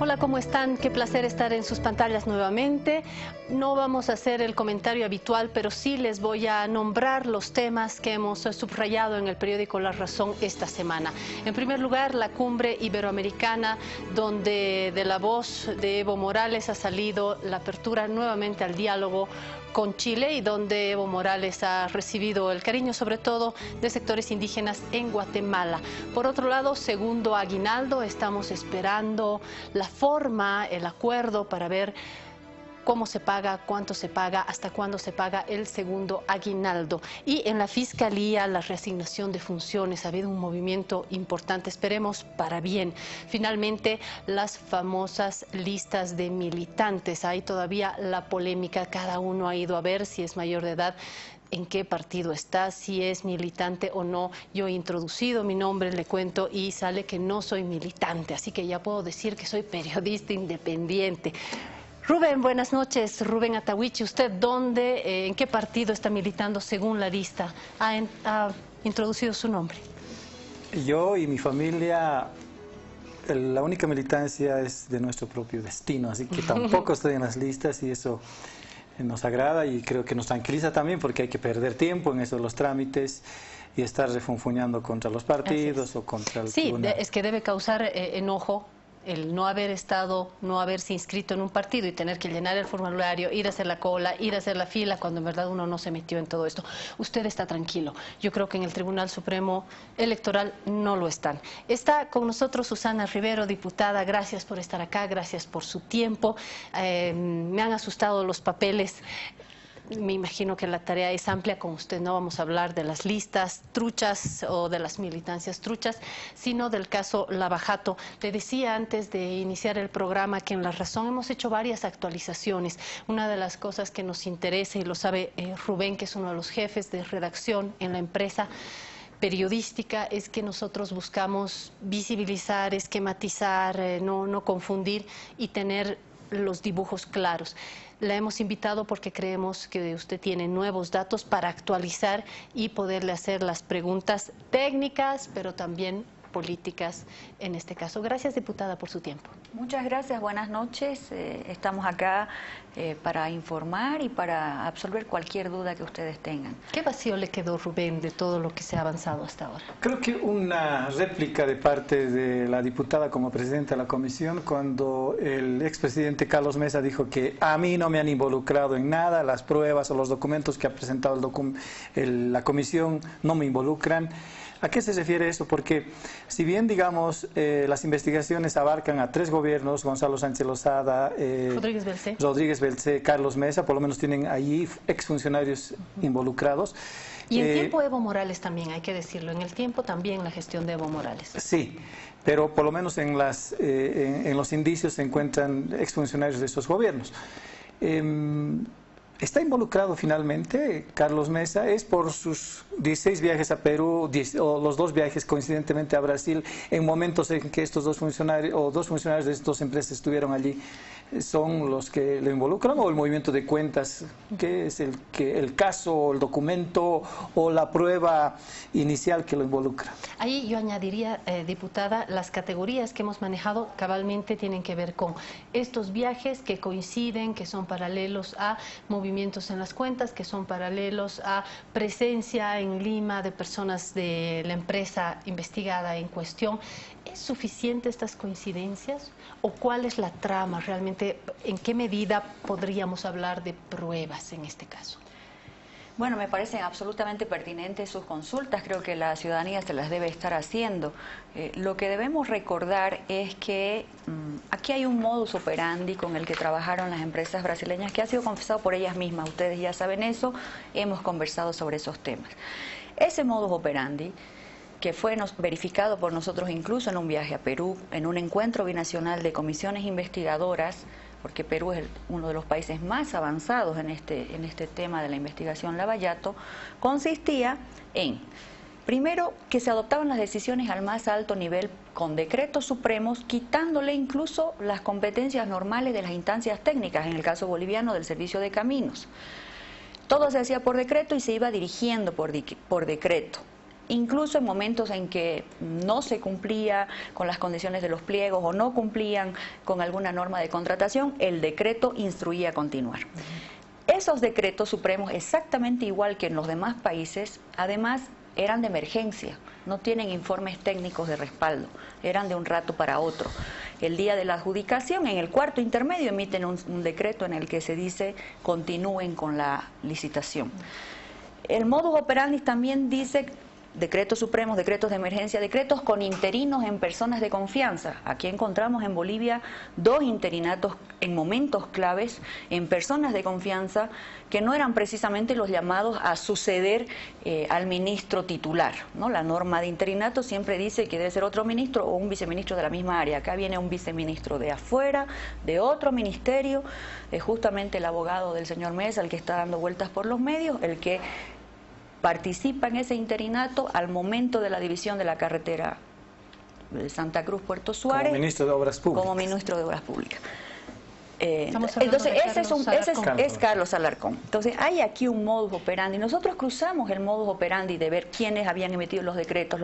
Hola, ¿cómo están? Qué placer estar en sus pantallas nuevamente. No vamos a hacer el comentario habitual, pero sí les voy a nombrar los temas que hemos subrayado en el periódico La Razón esta semana. En primer lugar, la cumbre iberoamericana, donde de la voz de Evo Morales ha salido la apertura nuevamente al diálogo con Chile y donde Evo Morales ha recibido el cariño sobre todo de sectores indígenas en Guatemala. Por otro lado, segundo aguinaldo, estamos esperando la forma, el acuerdo para ver cómo se paga, cuánto se paga, hasta cuándo se paga el segundo aguinaldo. Y en la Fiscalía, la reasignación de funciones, ha habido un movimiento importante, esperemos para bien. Finalmente, las famosas listas de militantes, hay todavía la polémica, cada uno ha ido a ver si es mayor de edad, en qué partido está, si es militante o no. Yo he introducido mi nombre, le cuento, y sale que no soy militante, así que ya puedo decir que soy periodista independiente. Rubén, buenas noches. Rubén Atahuichi, ¿usted dónde, en qué partido está militando según la lista? ¿Ha introducido su nombre? Yo y mi familia, la única militancia es de nuestro propio destino, así que tampoco estoy en las listas y eso nos agrada y creo que nos tranquiliza también porque hay que perder tiempo en esos los trámites y estar refunfuñando contra los partidos o contra el tribunal. Sí, es que debe causar enojo el no haber estado, no haberse inscrito en un partido y tener que llenar el formulario, ir a hacer la cola, ir a hacer la fila, cuando en verdad uno no se metió en todo esto. Usted está tranquilo. Yo creo que en el Tribunal Supremo Electoral no lo están. Está con nosotros Susana Rivero, diputada. Gracias por estar acá, gracias por su tiempo. Me han asustado los papeles. Me imagino que la tarea es amplia, con usted no vamos a hablar de las listas truchas o de las militancias truchas, sino del caso Lava-Jato. Le decía antes de iniciar el programa que en La Razón hemos hecho varias actualizaciones. Una de las cosas que nos interesa, y lo sabe Rubén, que es uno de los jefes de redacción en la empresa periodística, es que nosotros buscamos visibilizar, esquematizar, no confundir y tener los dibujos claros. La hemos invitado porque creemos que usted tiene nuevos datos para actualizar y poderle hacer las preguntas técnicas, pero también políticas en este caso. Gracias, diputada, por su tiempo. Muchas gracias, buenas noches. Estamos acá para informar y para absolver cualquier duda que ustedes tengan. ¿Qué vacío le quedó, Rubén, de todo lo que se ha avanzado hasta ahora? Creo que una réplica de parte de la diputada como presidenta de la comisión, cuando el expresidente Carlos Mesa dijo que a mí no me han involucrado en nada, las pruebas o los documentos que ha presentado la comisión no me involucran. ¿A qué se refiere eso? Porque si bien, digamos, las investigaciones abarcan a 3 gobiernos, Gonzalo Sánchez Lozada, Rodríguez Belcé, Carlos Mesa, por lo menos tienen allí exfuncionarios involucrados. Y en tiempo Evo Morales también, hay que decirlo, en el tiempo también la gestión de Evo Morales. Sí, pero por lo menos en los indicios se encuentran exfuncionarios de estos gobiernos. Está involucrado finalmente Carlos Mesa, es por sus 16 viajes a Perú, o los 2 viajes coincidentemente a Brasil, en momentos en que estos 2 funcionarios, o 2 funcionarios de estas 2 empresas estuvieron allí, son los que lo involucran, o el movimiento de cuentas, que es el caso, o el documento, o la prueba inicial que lo involucra. Ahí yo añadiría, diputada, las categorías que hemos manejado cabalmente tienen que ver con estos viajes que coinciden, que son paralelos a movimientos en las cuentas, que son paralelos a presencia en Lima de personas de la empresa investigada en cuestión. ¿Es suficiente estas coincidencias? ¿O cuál es la trama realmente? ¿En qué medida podríamos hablar de pruebas en este caso? Bueno, me parecen absolutamente pertinentes sus consultas, creo que la ciudadanía se las debe estar haciendo. Lo que debemos recordar es que aquí hay un modus operandi con el que trabajaron las empresas brasileñas que ha sido confesado por ellas mismas. Ustedes ya saben eso, hemos conversado sobre esos temas. Ese modus operandi, que fue verificado por nosotros incluso en un viaje a Perú, en un encuentro binacional de comisiones investigadoras, porque Perú es uno de los países más avanzados en este tema de la investigación Lava-Jato, consistía en, primero, que se adoptaban las decisiones al más alto nivel con decretos supremos, quitándole incluso las competencias normales de las instancias técnicas, en el caso boliviano del Servicio de Caminos. Todo se hacía por decreto y se iba dirigiendo por decreto. incluso en momentos en que no se cumplía con las condiciones de los pliegos o no cumplían con alguna norma de contratación, el decreto instruía a continuar. Esos decretos supremos, exactamente igual que en los demás países, además eran de emergencia, no tienen informes técnicos de respaldo, eran de un rato para otro. El día de la adjudicación, en el cuarto intermedio, emiten un decreto en el que se dice continúen con la licitación. El modus operandi también dice decretos supremos, decretos de emergencia, decretos con interinos en personas de confianza. Aquí encontramos en Bolivia 2 interinatos en momentos claves, en personas de confianza, que no eran precisamente los llamados a suceder al ministro titular, ¿no? La norma de interinato siempre dice que debe ser otro ministro o un viceministro de la misma área. Acá viene un viceministro de afuera, de otro ministerio, justamente el abogado del señor Mesa, el que está dando vueltas por los medios, el que participa en ese interinato al momento de la división de la carretera de Santa Cruz-Puerto Suárez. Como ministro de Obras Públicas. Como ministro de Obras Públicas. Entonces, ese es Carlos Alarcón. Entonces, hay aquí un modus operandi. Nosotros cruzamos el modus operandi de ver quiénes habían emitido los decretos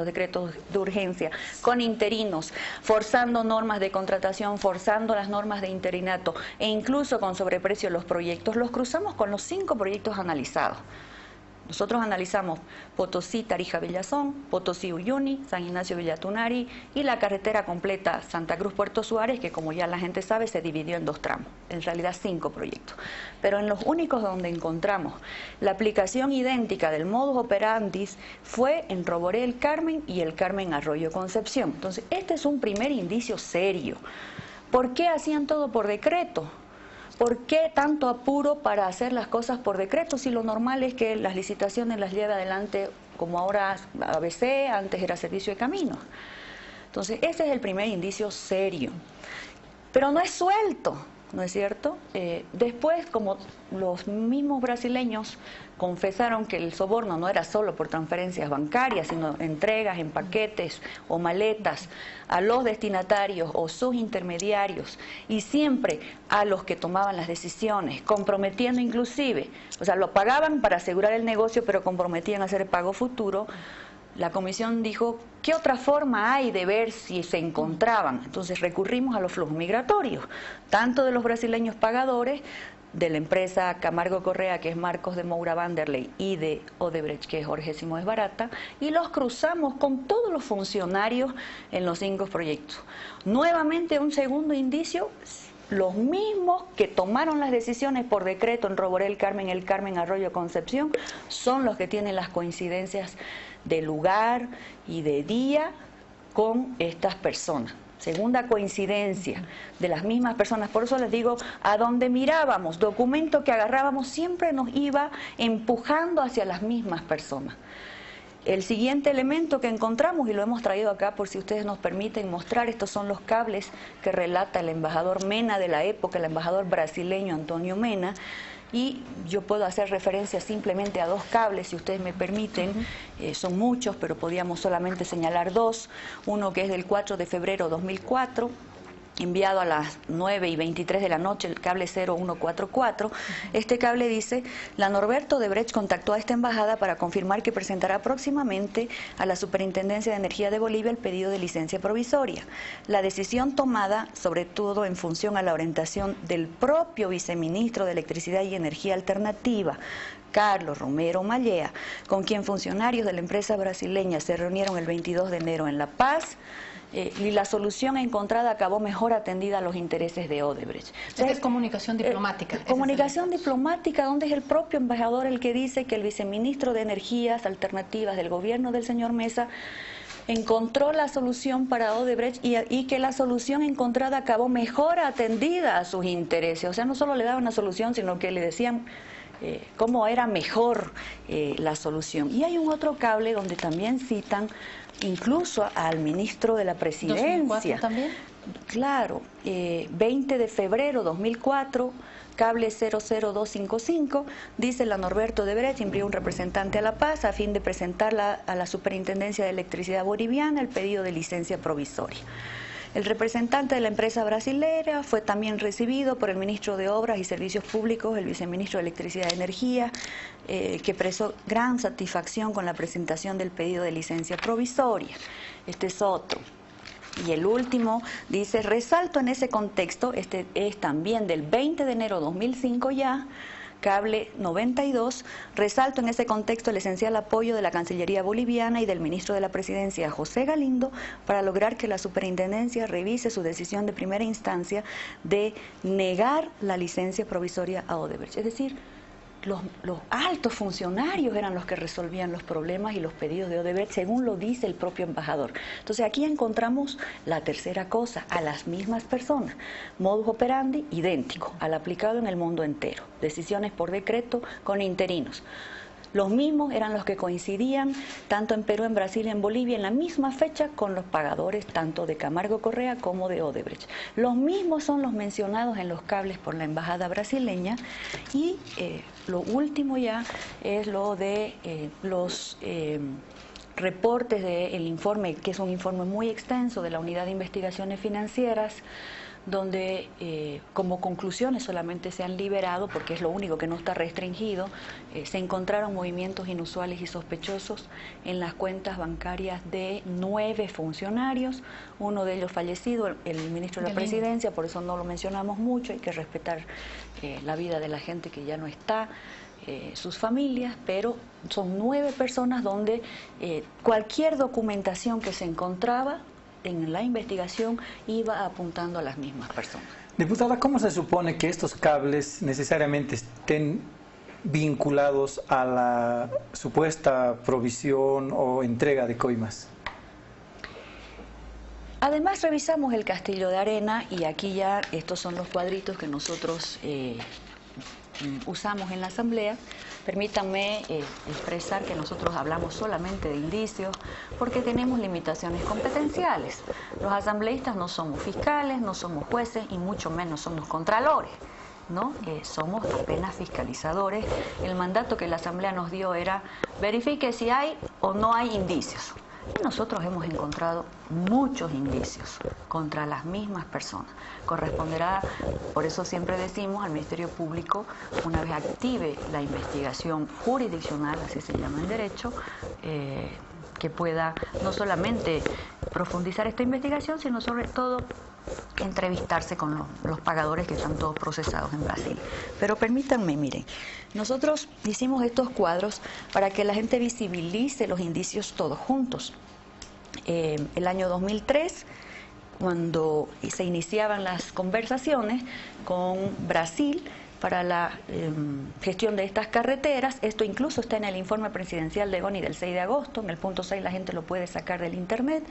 de urgencia, con interinos, forzando normas de contratación, forzando las normas de interinato e incluso con sobreprecio los proyectos. Los cruzamos con los 5 proyectos analizados. Nosotros analizamos Potosí, Tarija, Villazón, Potosí, Uyuni, San Ignacio, Villatunari y la carretera completa Santa Cruz, Puerto Suárez, que como ya la gente sabe se dividió en 2 tramos, en realidad 5 proyectos. Pero en los únicos donde encontramos la aplicación idéntica del modus operandi fue en Roboré el Carmen y el Carmen Arroyo Concepción. Entonces, este es un primer indicio serio. ¿Por qué hacían todo por decreto? ¿Por qué tanto apuro para hacer las cosas por decreto si lo normal es que las licitaciones las lleve adelante como ahora ABC, antes era Servicio de Caminos? Entonces, ese es el primer indicio serio. Pero no es suelto, ¿no es cierto? Después, como los mismos brasileños confesaron que el soborno no era solo por transferencias bancarias, sino entregas en paquetes o maletas a los destinatarios o sus intermediarios, y siempre a los que tomaban las decisiones, comprometiendo inclusive, o sea, lo pagaban para asegurar el negocio, pero comprometían a hacer el pago futuro. La comisión dijo, ¿qué otra forma hay de ver si se encontraban? Entonces recurrimos a los flujos migratorios, tanto de los brasileños pagadores, de la empresa Camargo Correa, que es Marcos de Moura Vanderlei, y de Odebrecht, que es Jorge Simões Barata, y los cruzamos con todos los funcionarios en los 5 proyectos. Nuevamente, un segundo indicio, los mismos que tomaron las decisiones por decreto en Roboré el Carmen Arroyo Concepción, son los que tienen las coincidencias de lugar y de día con estas personas. Segunda coincidencia de las mismas personas. Por eso les digo, a donde mirábamos, documento que agarrábamos, siempre nos iba empujando hacia las mismas personas. El siguiente elemento que encontramos, y lo hemos traído acá por si ustedes nos permiten mostrar, estos son los cables que relata el embajador Mena de la época, el embajador brasileño Antonio Mena, y yo puedo hacer referencia simplemente a 2 cables, si ustedes me permiten. Son muchos, pero podíamos solamente señalar 2. Uno que es del 4 de febrero de 2004, enviado a las 9:23 de la noche, el cable 0144. Este cable dice: la Norberto Odebrecht contactó a esta embajada para confirmar que presentará próximamente a la Superintendencia de Energía de Bolivia el pedido de licencia provisoria. La decisión tomada, sobre todo en función a la orientación del propio viceministro de Electricidad y Energía Alternativa, Carlos Romero Mallea, con quien funcionarios de la empresa brasileña se reunieron el 22 de enero en La Paz, y la solución encontrada acabó mejor atendida a los intereses de Odebrecht. Esta es comunicación diplomática. Comunicación diplomática, donde es el propio embajador el que dice que el viceministro de Energías Alternativas del gobierno del señor Mesa encontró la solución para Odebrecht y que la solución encontrada acabó mejor atendida a sus intereses. O sea, no solo le daban una solución, sino que le decían cómo era mejor la solución. Y hay un otro cable donde también citan incluso al ministro de la Presidencia. ¿2004 también? Claro, 20 de febrero 2004, cable 00255, dice: la Norberto Odebrecht envió un representante a La Paz a fin de presentar a la Superintendencia de Electricidad Boliviana el pedido de licencia provisoria. El representante de la empresa brasilera fue también recibido por el ministro de Obras y Servicios Públicos, el viceministro de Electricidad y Energía, que expresó gran satisfacción con la presentación del pedido de licencia provisoria. Este es otro. Y el último dice, resalto en ese contexto, este es también del 20 de enero de 2005 ya, Cable 92, resalto en ese contexto el esencial apoyo de la Cancillería boliviana y del ministro de la Presidencia, José Galindo, para lograr que la superintendencia revise su decisión de primera instancia de negar la licencia provisoria a Odebrecht. Es decir, los altos funcionarios eran los que resolvían los problemas y los pedidos de Odebrecht, según lo dice el propio embajador. Entonces aquí encontramos la tercera cosa, a las mismas personas, modus operandi idéntico al aplicado en el mundo entero, decisiones por decreto con interinos. Los mismos eran los que coincidían tanto en Perú, en Brasil y en Bolivia en la misma fecha con los pagadores tanto de Camargo Correa como de Odebrecht. Los mismos son los mencionados en los cables por la embajada brasileña y lo último ya es lo de los reportes del informe, que es un informe muy extenso de la Unidad de Investigaciones Financieras, donde como conclusiones solamente se han liberado, porque es lo único que no está restringido, se encontraron movimientos inusuales y sospechosos en las cuentas bancarias de 9 funcionarios, uno de ellos fallecido, el ministro de la Presidencia, por eso no lo mencionamos mucho, hay que respetar la vida de la gente que ya no está, sus familias, pero son 9 personas donde cualquier documentación que se encontraba en la investigación iba apuntando a las mismas personas. Diputada, ¿cómo se supone que estos cables necesariamente estén vinculados a la supuesta provisión o entrega de coimas? Además revisamos el Castillo de Arena y aquí ya estos son los cuadritos que nosotros usamos en la Asamblea. Permítanme expresar que nosotros hablamos solamente de indicios porque tenemos limitaciones competenciales. Los asambleístas no somos fiscales, no somos jueces y mucho menos somos contralores, ¿no? Somos apenas fiscalizadores. El mandato que la Asamblea nos dio era verifique si hay o no hay indicios. Y nosotros hemos encontrado muchos indicios contra las mismas personas. Corresponderá, por eso siempre decimos al Ministerio Público, una vez active la investigación jurisdiccional, así se llama en derecho, que pueda no solamente profundizar esta investigación, sino sobre todo entrevistarse con los pagadores que están todos procesados en Brasil. Pero permítanme, miren, nosotros hicimos estos cuadros para que la gente visibilice los indicios todos juntos. El año 2003, cuando se iniciaban las conversaciones con Brasil para la gestión de estas carreteras, esto incluso está en el informe presidencial de GONI del 6 de agosto, en el punto 6 la gente lo puede sacar del internet.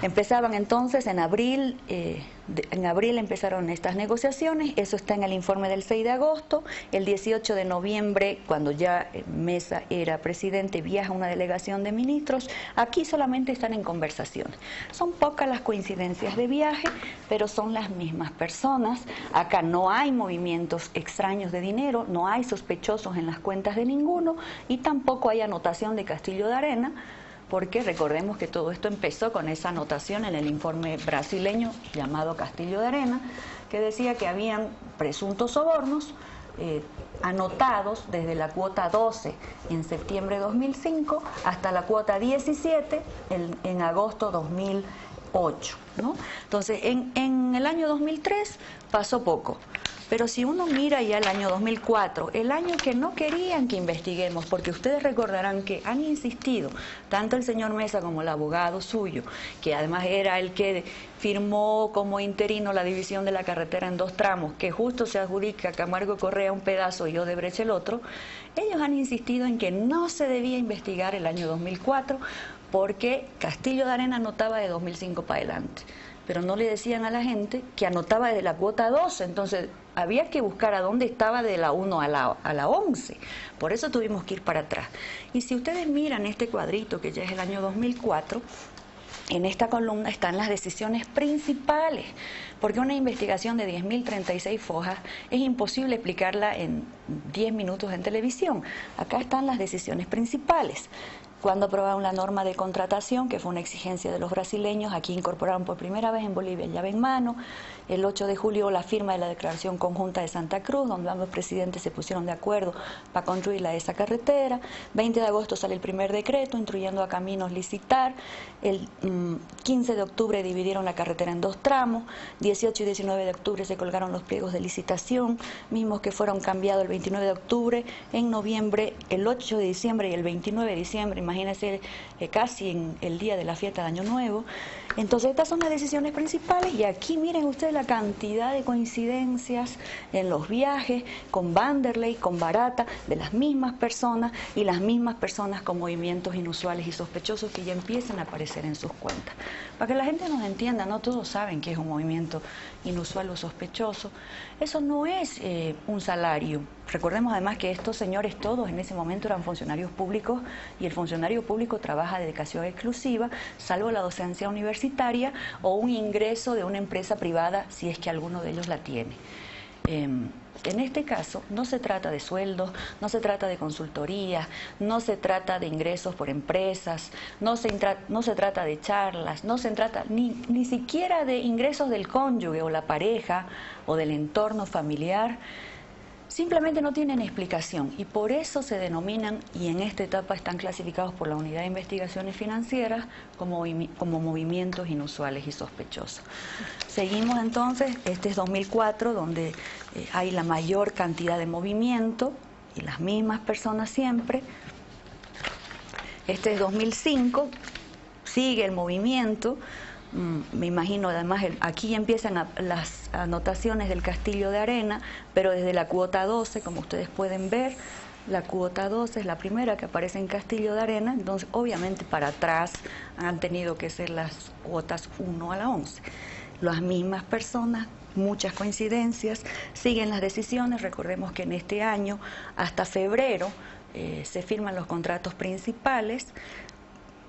Empezaban entonces en abril empezaron estas negociaciones, eso está en el informe del 6 de agosto, el 18 de noviembre, cuando ya Mesa era presidente, viaja una delegación de ministros, aquí solamente están en conversaciones. Son pocas las coincidencias de viaje, pero son las mismas personas, acá no hay movimientos extraños de dinero, no hay sospechosos en las cuentas de ninguno y tampoco hay anotación de Castillo de Arena, porque recordemos que todo esto empezó con esa anotación en el informe brasileño llamado Castillo de Arena, que decía que habían presuntos sobornos anotados desde la cuota 12 en septiembre de 2005 hasta la cuota 17 en agosto 2008, ¿no? Entonces, en el año 2003 pasó poco. Pero si uno mira ya el año 2004, el año que no querían que investiguemos, porque ustedes recordarán que han insistido, tanto el señor Mesa como el abogado suyo, que además era el que firmó como interino la división de la carretera en 2 tramos, que justo se adjudica a Camargo Correa un pedazo y Odebrecht el otro, ellos han insistido en que no se debía investigar el año 2004, porque Castillo de Arena anotaba de 2005 para adelante. Pero no le decían a la gente que anotaba desde la cuota 12, entonces había que buscar a dónde estaba de la 1 a la 11, por eso tuvimos que ir para atrás. Y si ustedes miran este cuadrito, que ya es el año 2004, en esta columna están las decisiones principales, porque una investigación de 10.036 fojas es imposible explicarla en 10 minutos en televisión. Acá están las decisiones principales. Cuando aprobaron la norma de contratación, que fue una exigencia de los brasileños, aquí incorporaron por primera vez en Bolivia llave en mano. El 8 de julio la firma de la Declaración Conjunta de Santa Cruz, donde ambos presidentes se pusieron de acuerdo para construir esa carretera. 20 de agosto sale el primer decreto, instruyendo a Caminos licitar. El 15 de octubre dividieron la carretera en 2 tramos. 18 y 19 de octubre se colgaron los pliegos de licitación, mismos que fueron cambiados el 29 de octubre. En noviembre, el 8 de diciembre y el 29 de diciembre, imagínense, casi en el día de la fiesta de Año Nuevo. Entonces estas son las decisiones principales, y aquí miren ustedes la cantidad de coincidencias en los viajes con Vanderlei, con Barata, de las mismas personas, y las mismas personas con movimientos inusuales y sospechosos que ya empiezan a aparecer en sus cuentas. Para que la gente nos entienda, no todos saben qué es un movimiento inusual o sospechoso. Eso no es un salario. Recordemos además que estos señores todos en ese momento eran funcionarios públicos, y el funcionario público trabaja de dedicación exclusiva, salvo la docencia universitaria o un ingreso de una empresa privada, si es que alguno de ellos la tiene. En este caso no se trata de sueldos, no se trata de consultoría, no se trata de ingresos por empresas, no se trata de charlas, no se trata ni siquiera de ingresos del cónyuge o la pareja o del entorno familiar. Simplemente no tienen explicación, y por eso se denominan, y en esta etapa están clasificados por la Unidad de Investigaciones Financieras como movimientos inusuales y sospechosos. Seguimos entonces, este es 2004, donde hay la mayor cantidad de movimiento y las mismas personas siempre. Este es 2005, sigue el movimiento. Me imagino además, aquí empiezan las anotaciones del Castillo de Arena, pero desde la cuota 12, como ustedes pueden ver, la cuota 12 es la primera que aparece en Castillo de Arena. Entonces obviamente para atrás han tenido que ser las cuotas 1 a la 11. Las mismas personas, muchas coincidencias, siguen las decisiones. Recordemos que en este año, hasta febrero, se firman los contratos principales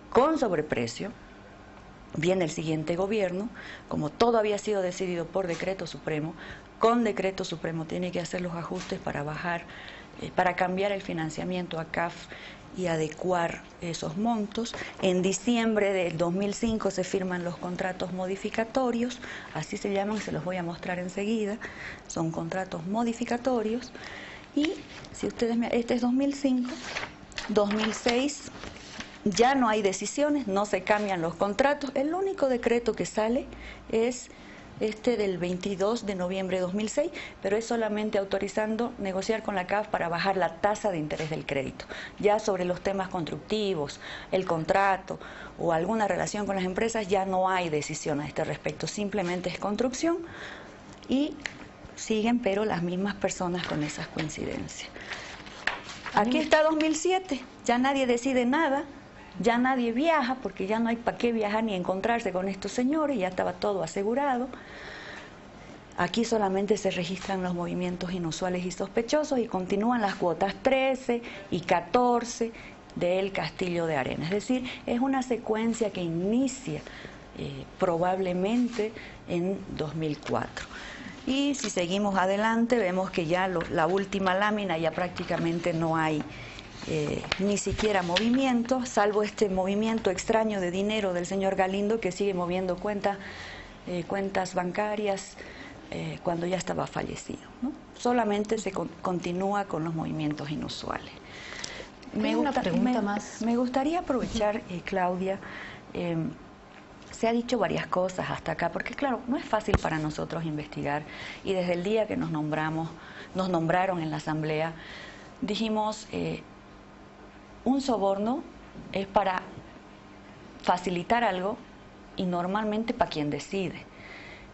con sobreprecio. Viene el siguiente gobierno, como todo había sido decidido por decreto supremo, con decreto supremo tiene que hacer los ajustes para bajar, para cambiar el financiamiento a CAF y adecuar esos montos. En diciembre del 2005 se firman los contratos modificatorios, así se llaman, se los voy a mostrar enseguida, son contratos modificatorios. Y si ustedes este es 2005, 2006... ya no hay decisiones, no se cambian los contratos. El único decreto que sale es este del 22 de noviembre de 2006, pero es solamente autorizando negociar con la CAF para bajar la tasa de interés del crédito. Ya sobre los temas constructivos, el contrato o alguna relación con las empresas, ya no hay decisión a este respecto, simplemente es construcción, y siguen pero las mismas personas con esas coincidencias. Aquí está 2007, ya nadie decide nada. Ya nadie viaja, porque ya no hay para qué viajar ni encontrarse con estos señores, ya estaba todo asegurado. Aquí solamente se registran los movimientos inusuales y sospechosos, y continúan las cuotas 13 y 14 del Castillo de Arena. Es decir, es una secuencia que inicia probablemente en 2004. Y si seguimos adelante, vemos que ya la última lámina ya prácticamente no hay ni siquiera movimiento, salvo este movimiento extraño de dinero del señor Galindo, que sigue moviendo cuentas bancarias cuando ya estaba fallecido, ¿no? Solamente se continúa con los movimientos inusuales. Me gustaría aprovechar, Claudia, se ha dicho varias cosas hasta acá, porque claro, no es fácil para nosotros investigar, y desde el día que nos nombraron en la Asamblea, dijimos, un soborno es para facilitar algo y normalmente para quien decide.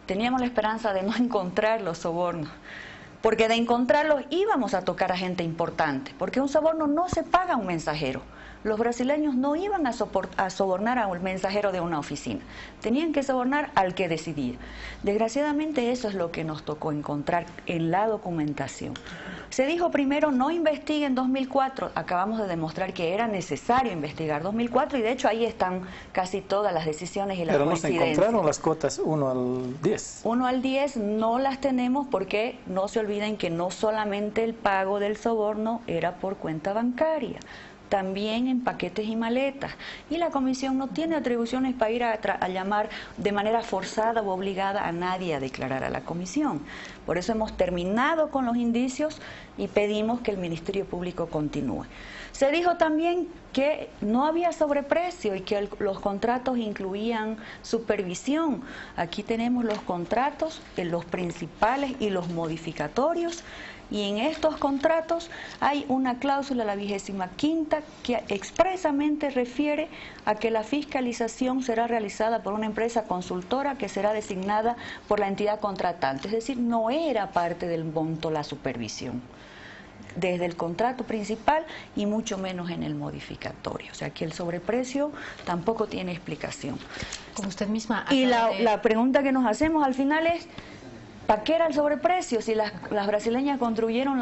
Teníamos la esperanza de no encontrar los sobornos, porque de encontrarlos íbamos a tocar a gente importante, porque un soborno no se paga a un mensajero. Los brasileños no iban a sobornar a un mensajero de una oficina, tenían que sobornar al que decidía. Desgraciadamente eso es lo que nos tocó encontrar en la documentación. Se dijo primero no investigue en 2004, acabamos de demostrar que era necesario investigar 2004, y de hecho ahí están casi todas las decisiones y las coincidencias. Pero no se encontraron las cuotas 1 al 10. 1 al 10 no las tenemos, porque no se olviden que no solamente el pago del soborno era por cuenta bancaria. también en paquetes y maletas. Y la comisión no tiene atribuciones para ir a llamar de manera forzada o obligada a nadie a declarar a la comisión. Por eso hemos terminado con los indicios y pedimos que el Ministerio Público continúe. Se dijo también que no había sobreprecio y que los contratos incluían supervisión. Aquí tenemos los contratos, los principales y los modificatorios, y en estos contratos hay una cláusula, la 25ª, que expresamente refiere a que la fiscalización será realizada por una empresa consultora que será designada por la entidad contratante. Es decir, no era parte del monto la supervisión desde el contrato principal y mucho menos en el modificatorio. O sea que el sobreprecio tampoco tiene explicación. Como usted misma y la pregunta que nos hacemos al final es, ¿para qué era el sobreprecio? Si las brasileñas construyeron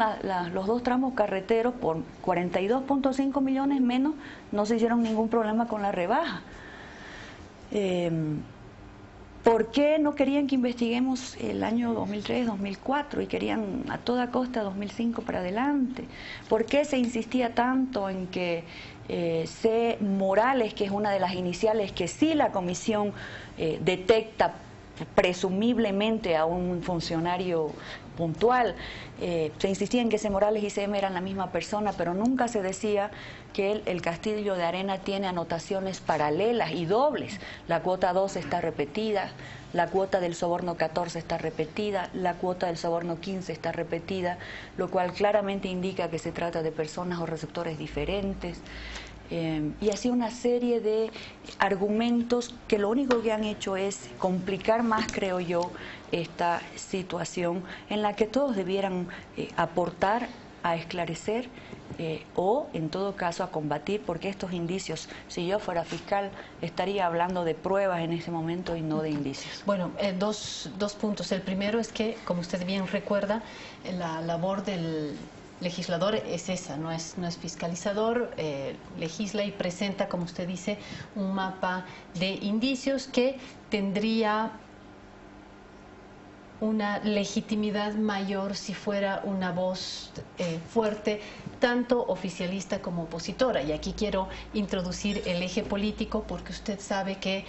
los 2 tramos carreteros por 42.5 millones menos, no se hicieron ningún problema con la rebaja. ¿Por qué no querían que investiguemos el año 2003, 2004 y querían a toda costa 2005 para adelante? ¿Por qué se insistía tanto en que C. Morales, que es una de las iniciales que sí la comisión detecta presumiblemente a un funcionario puntual, se insistía en que C. Morales y CM eran la misma persona, pero nunca se decía que el Castillo de Arena tiene anotaciones paralelas y dobles? La cuota 12 está repetida, la cuota del soborno 14 está repetida, la cuota del soborno 15 está repetida, lo cual claramente indica que se trata de personas o receptores diferentes. Y así una serie de argumentos que lo único que han hecho es complicar más, creo yo, esta situación en la que todos debieran aportar a esclarecer o, en todo caso, a combatir, porque estos indicios, si yo fuera fiscal, estaría hablando de pruebas en ese momento y no de indicios. Bueno, dos puntos. El primero es que, como usted bien recuerda, la labor del legislador es esa, no es fiscalizador, legisla y presenta, como usted dice, un mapa de indicios que tendría una legitimidad mayor si fuera una voz fuerte, tanto oficialista como opositora. Y aquí quiero introducir el eje político, porque usted sabe que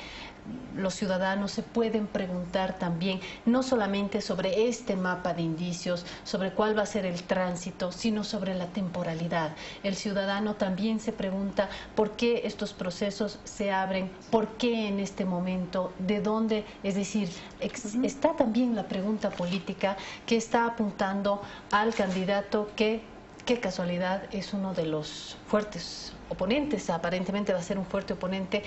los ciudadanos se pueden preguntar también, no solamente sobre este mapa de indicios, sobre cuál va a ser el tránsito, sino sobre la temporalidad. El ciudadano también se pregunta por qué estos procesos se abren, por qué en este momento, de dónde, es decir, está también la pregunta política que está apuntando al candidato que, qué casualidad, es uno de los fuertes oponentes, aparentemente va a ser un fuerte oponente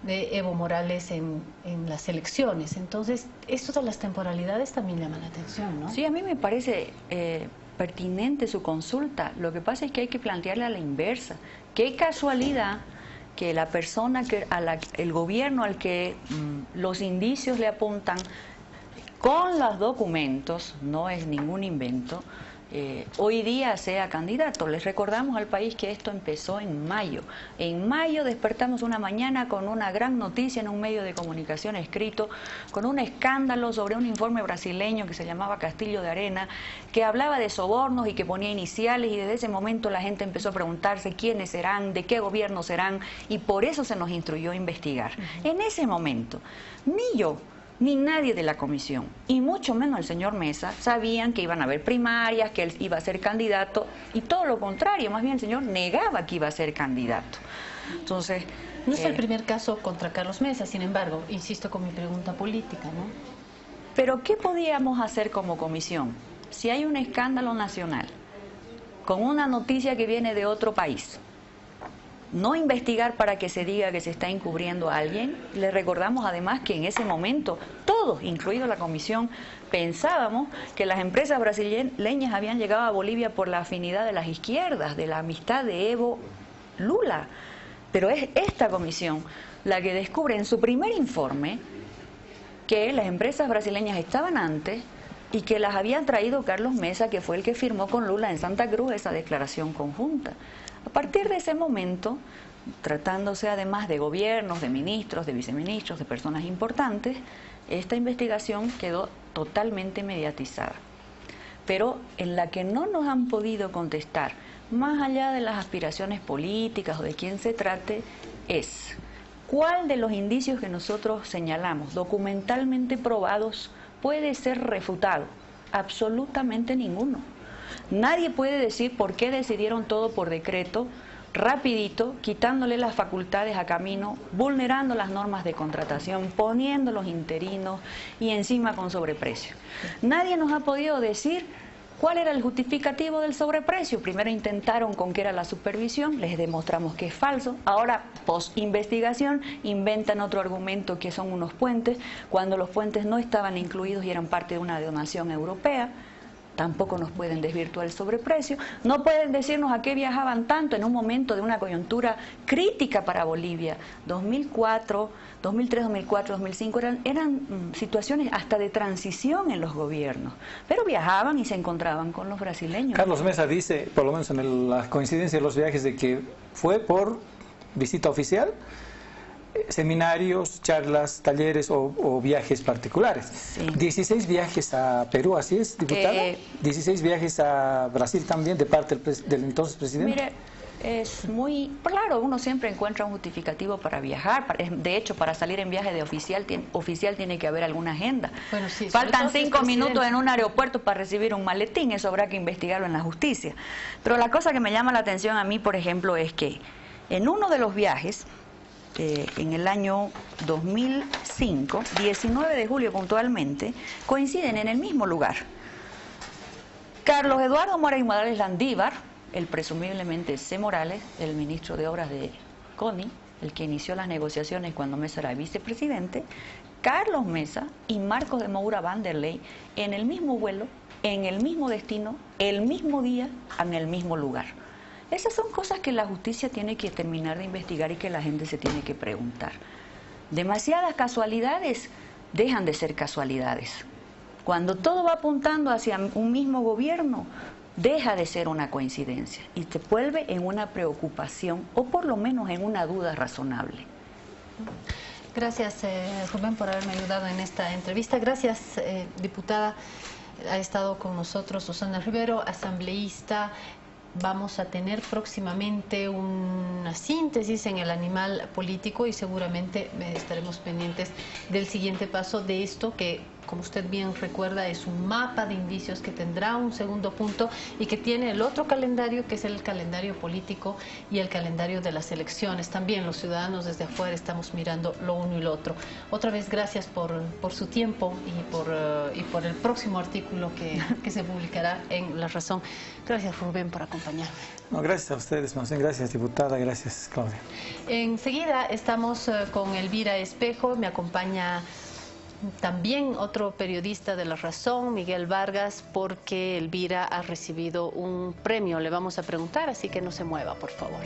de Evo Morales en las elecciones. Entonces, esto de las temporalidades también llama la atención, ¿no? Sí, a mí me parece pertinente su consulta. Lo que pasa es que hay que plantearle a la inversa. Qué casualidad que la persona, el gobierno al que los indicios le apuntan con los documentos, no es ningún invento, hoy día sea candidato. Les recordamos al país que esto empezó en mayo. En mayo despertamos una mañana con una gran noticia en un medio de comunicación escrito, con un escándalo sobre un informe brasileño que se llamaba Castillo de Arena, que hablaba de sobornos y que ponía iniciales, y desde ese momento la gente empezó a preguntarse quiénes serán, de qué gobierno serán, y por eso se nos instruyó a investigar. En ese momento, ni yo ni nadie de la comisión, y mucho menos el señor Mesa, sabían que iban a haber primarias, que él iba a ser candidato, y todo lo contrario, más bien el señor negaba que iba a ser candidato. Entonces, no es el primer caso contra Carlos Mesa, sin embargo, insisto con mi pregunta política, ¿no? Pero ¿qué podíamos hacer como comisión? Si hay un escándalo nacional, con una noticia que viene de otro país, no investigar para que se diga que se está encubriendo a alguien. Le recordamos además que en ese momento todos, incluido la comisión, pensábamos que las empresas brasileñas habían llegado a Bolivia por la afinidad de las izquierdas, de la amistad de Evo Lula. Pero es esta comisión la que descubre en su primer informe que las empresas brasileñas estaban antes y que las había traído Carlos Mesa, que fue el que firmó con Lula en Santa Cruz esa declaración conjunta. A partir de ese momento, tratándose además de gobiernos, de ministros, de viceministros, de personas importantes, esta investigación quedó totalmente mediatizada, pero en la que no nos han podido contestar más allá de las aspiraciones políticas o de quién se trate, es cuál de los indicios que nosotros señalamos, documentalmente probados, puede ser refutado. Absolutamente ninguno. Nadie puede decir por qué decidieron todo por decreto, rapidito, quitándole las facultades a Camino, vulnerando las normas de contratación, poniendo los interinos y encima con sobreprecio. Nadie nos ha podido decir cuál era el justificativo del sobreprecio. Primero intentaron con qué era la supervisión, les demostramos que es falso. Ahora, post investigación, inventan otro argumento que son unos puentes, cuando los puentes no estaban incluidos y eran parte de una donación europea. Tampoco nos pueden desvirtuar el sobreprecio. No pueden decirnos a qué viajaban tanto en un momento de una coyuntura crítica para Bolivia. 2004, 2003, 2004, 2005 eran situaciones hasta de transición en los gobiernos. Pero viajaban y se encontraban con los brasileños. Carlos Mesa dice, por lo menos en la coincidencia de los viajes, de que fue por visita oficial, seminarios, charlas, talleres o viajes particulares. Sí. 16 viajes a Perú, ¿así es, diputada? 16 viajes a Brasil también de parte del entonces presidente. Mire, es muy claro, uno siempre encuentra un justificativo para viajar. De hecho, para salir en viaje de oficial tiene que haber alguna agenda. Bueno, sí, faltan 5 minutos en un aeropuerto para recibir un maletín, eso habrá que investigarlo en la justicia. Pero la cosa que me llama la atención a mí, por ejemplo, es que en uno de los viajes, en el año 2005, 19 de julio puntualmente, coinciden en el mismo lugar. Carlos Eduardo Moray Morales Landívar, el presumiblemente C. Morales, el ministro de Obras de CONI, el que inició las negociaciones cuando Mesa era vicepresidente, Carlos Mesa y Marcos de Moura Vanderlei en el mismo vuelo, en el mismo destino, el mismo día, en el mismo lugar. Esas son cosas que la justicia tiene que terminar de investigar y que la gente se tiene que preguntar. Demasiadas casualidades dejan de ser casualidades. Cuando todo va apuntando hacia un mismo gobierno, deja de ser una coincidencia y se vuelve en una preocupación o por lo menos en una duda razonable. Gracias, Rubén, por haberme ayudado en esta entrevista. Gracias, diputada. Ha estado con nosotros Susana Rivero, asambleísta. Vamos a tener próximamente una síntesis en el animal político y seguramente estaremos pendientes del siguiente paso de esto que, como usted bien recuerda, es un mapa de indicios que tendrá un segundo punto y que tiene el otro calendario, que es el calendario político y el calendario de las elecciones. También los ciudadanos desde afuera estamos mirando lo uno y lo otro. Otra vez, gracias por su tiempo y por el próximo artículo que se publicará en La Razón. Gracias, Rubén, por acompañarme. No, gracias a ustedes, más bien. Gracias, diputada. Gracias, Claudia. Enseguida estamos con Elvira Espejo. Me acompaña también otro periodista de La Razón, Miguel Vargas, porque Elvira ha recibido un premio. Le vamos a preguntar, así que no se mueva, por favor.